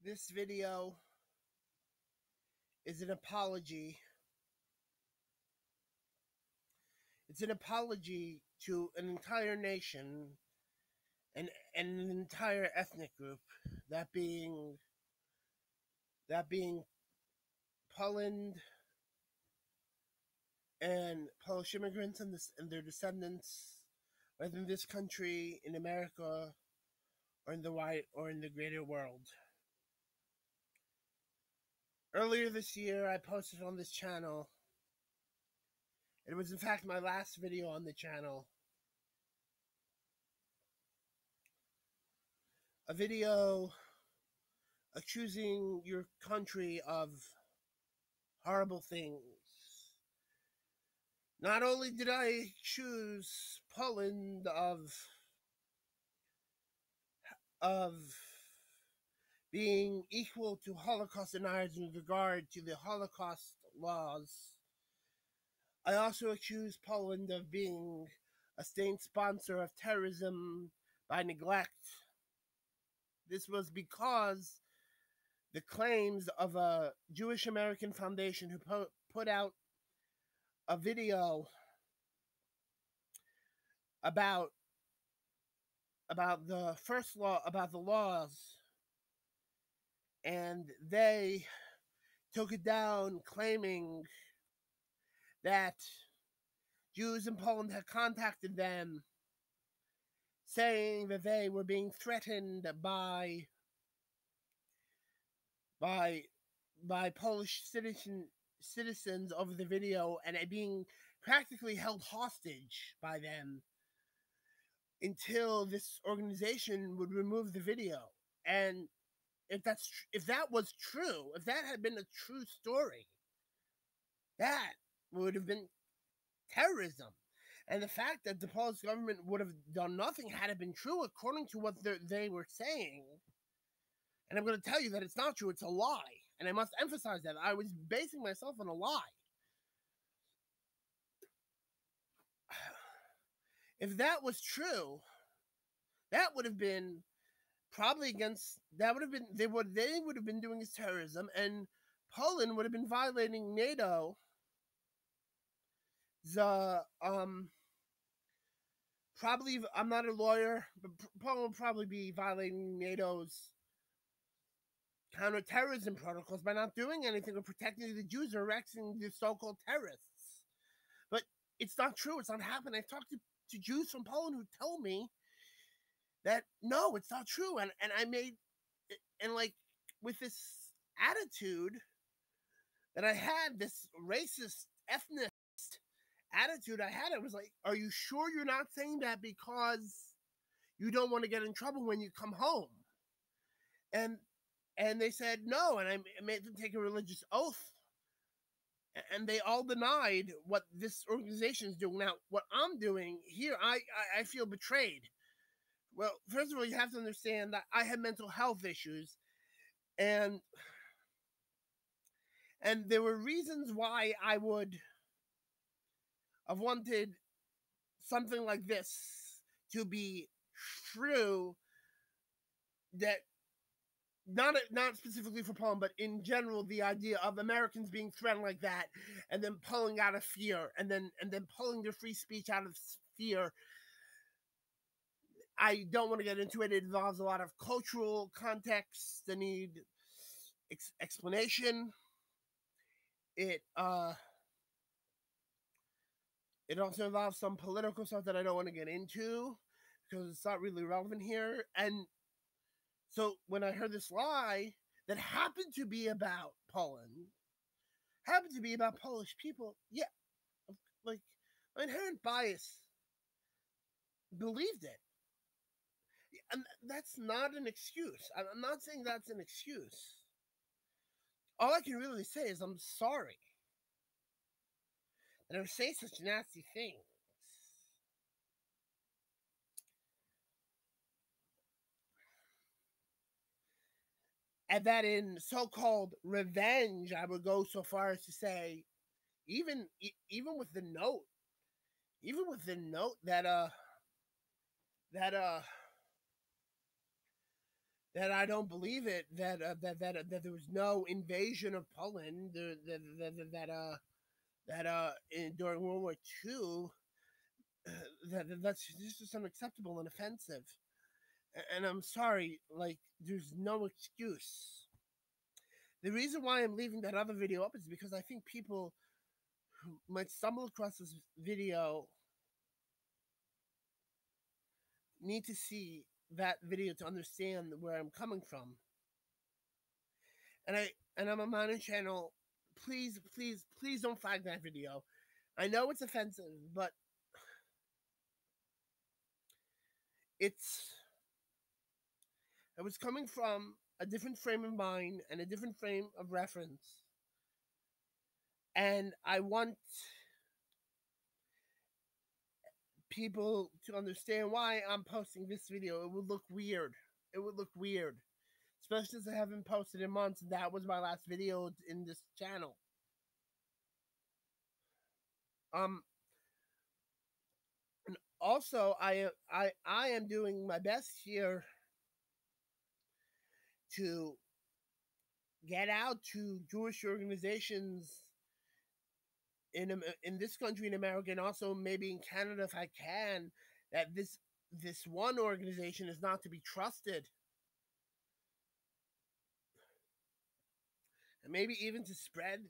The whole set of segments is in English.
This video is an apology. It's an apology to an entire nation and an entire ethnic group, that being that being Poland and Polish immigrants and their descendants, whether in this country, in America, or in the greater world. Earlier this year, I posted on this channel. It was in fact my last video on the channel. A video accusing your country of horrible things. Not only did I accuse Poland of being equal to Holocaust deniers in regard to the Holocaust laws, I also accused Poland of being a state sponsor of terrorism by neglect. This was because the claims of a Jewish American foundation who put out a video about the first law, about the laws, and they took it down, claiming that Jews in Poland had contacted them, saying that they were being threatened by Polish citizens over the video, and it being practically held hostage by them until this organization would remove the video. And if that was true, if that had been a true story, that would have been terrorism. And the fact that the Polish government would have done nothing had it been true, according to what they were saying. And I'm going to tell you that it's not true, it's a lie. And I must emphasize that I was basing myself on a lie. If that was true, that would have been probably against, that would have been, they would have been doing is terrorism, and Poland would have been violating NATO. Probably, I'm not a lawyer, but Poland would probably be violating NATO's counterterrorism protocols by not doing anything or protecting the Jews or arresting the so-called terrorists. But it's not true. It's not happening. I've talked to Jews from Poland who tell me that no, it's not true. And I made, and like, with this attitude that I had, this racist, ethnic attitude I had, I was like, are you sure you're not saying that because you don't want to get in trouble when you come home? And they said no, and I made them take a religious oath, and they all denied what this organization is doing. Now, what I'm doing here, I feel betrayed. Well, first of all, you have to understand that I have mental health issues, and there were reasons why I would have wanted something like this to be true, that not specifically for Poland, but in general, the idea of Americans being threatened like that, and then pulling out of fear, and then pulling their free speech out of fear. I don't want to get into it. It involves a lot of cultural context that need explanation. It also involves some political stuff that I don't want to get into because it's not really relevant here. And so when I heard this lie that happened to be about Poland, happened to be about Polish people, yeah, like, my inherent bias believed it. And that's not an excuse. I'm not saying that's an excuse. All I can really say is I'm sorry that I would say such nasty things. And that in so-called revenge, I would go so far as to say, even with the note, that that I don't believe it, that there was no invasion of Poland, during World War II, that's just unacceptable and offensive. And I'm sorry, like, there's no excuse. The reason why I'm leaving that other video up is because I think people who might stumble across this video need to see that video to understand where I'm coming from. And I'm a minor channel. Please, please, please don't flag that video. I know it's offensive, but it's I was coming from a different frame of mind and a different frame of reference. And I want people to understand why I'm posting this video. It would look weird. It would look weird. Especially since I haven't posted in months. That was my last video in this channel. And also I am doing my best here to get out to Jewish organizations in this country, in America, and also maybe in Canada if I can, that this one organization is not to be trusted, and maybe even to spread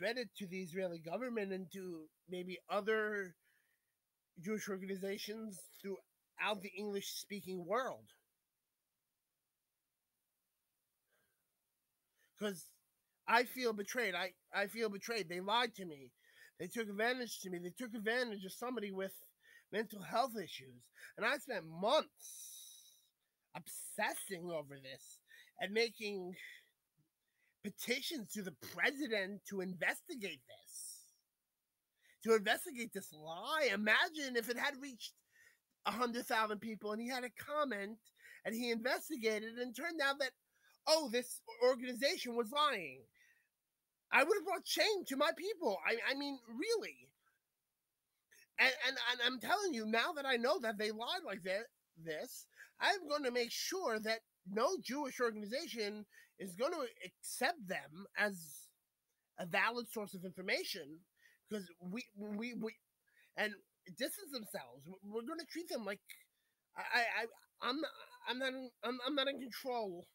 it to the Israeli government and to maybe other Jewish organizations throughout the English-speaking world. Because I feel betrayed. I feel betrayed. They lied to me. They took advantage to me. They took advantage of somebody with mental health issues. And I spent months obsessing over this and making petitions to the president to investigate this lie. Imagine if it had reached 100,000 people and he had a comment and he investigated and turned out that, oh, this organization was lying. I would have brought shame to my people. I mean, really. And I'm telling you, now that I know that they lied like this, I'm going to make sure that no Jewish organization is going to accept them as a valid source of information, because we and distance themselves. We're going to treat them like I'm not in control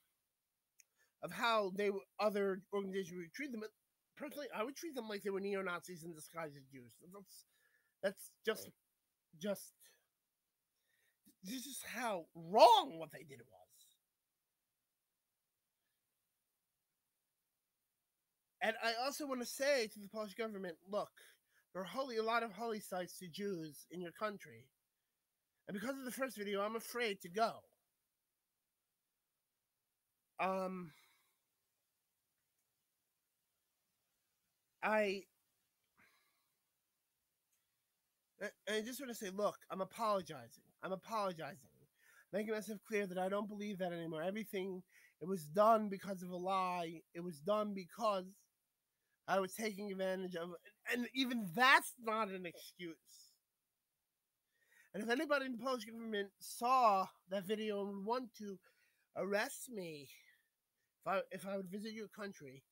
of how other organizations would treat them. But personally, I would treat them like they were neo Nazis in disguise as Jews. That's just this is how wrong what they did was. And I also want to say to the Polish government, look, there are a lot of holy sites to Jews in your country. And because of the first video, I'm afraid to go. I just want to say, look, I'm apologizing. Making myself clear that I don't believe that anymore. Everything, it was done because of a lie. It was done because I was taking advantage of it. And even that's not an excuse. And if anybody in the Polish government saw that video and would want to arrest me if I would visit your country,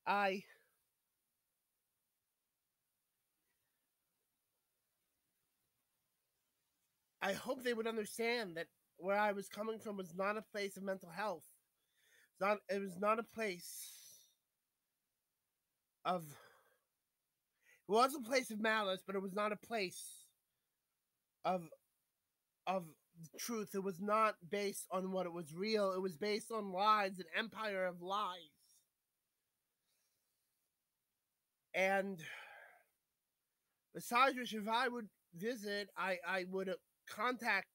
I hope they would understand that where I was coming from was not a place of mental health. It was not a place of. It was a place of malice, but it was not a place of truth. It was not based on what it was real. It was based on lies, an empire of lies. And besides which, if I would visit, I would contact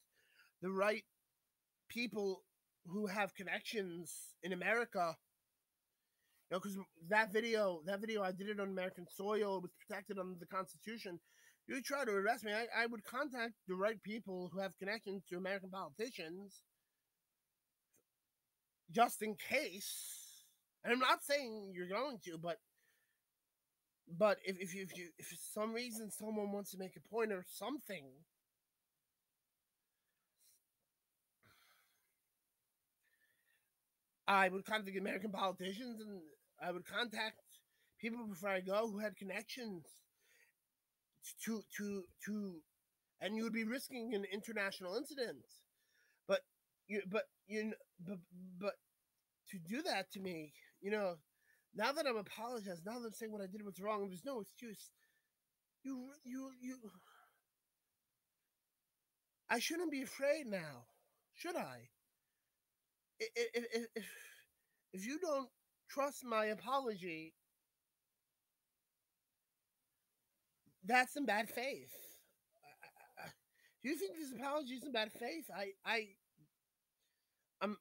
the right people who have connections in America. You know, because that video I did it on American soil. It was protected under the Constitution. You try to arrest me, I would contact the right people who have connections to American politicians, just in case. And I'm not saying you're going to, but if for some reason someone wants to make a point or something, I would contact American politicians, and I would contact people before I go who had connections to, and you would be risking an international incident. But you, but you, but, but to do that to me, you know, now that I'm apologized, now that I'm saying what I did was wrong, there's no excuse. You. I shouldn't be afraid now, should I? If you don't trust my apology, that's in bad faith. Do you think this apology is in bad faith? I'm,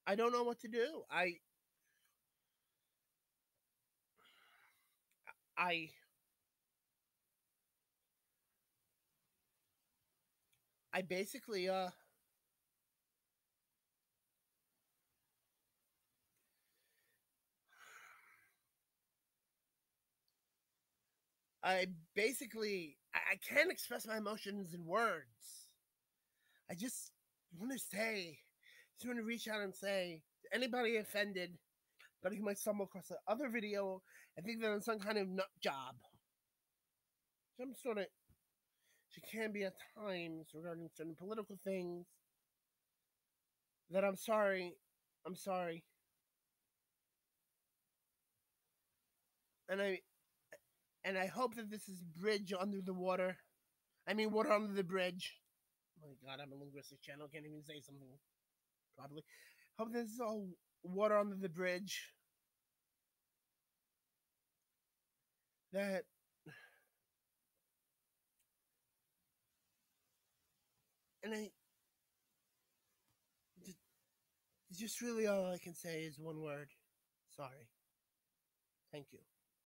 I don't know what to do. I, I basically, I I can't express my emotions in words. I just want to say, just want to reach out and say to anybody offended, but who might stumble across the other video and think they're on some kind of nut job. Some sort of, she can be at times regarding certain political things that I'm sorry. I'm sorry. And I hope that this is bridge under the water. I mean, water under the bridge. Oh my God, I'm a linguistic channel. Can't even say something properly. Hope this is all water under the bridge. That and I just really all I can say is one word. Sorry. Thank you.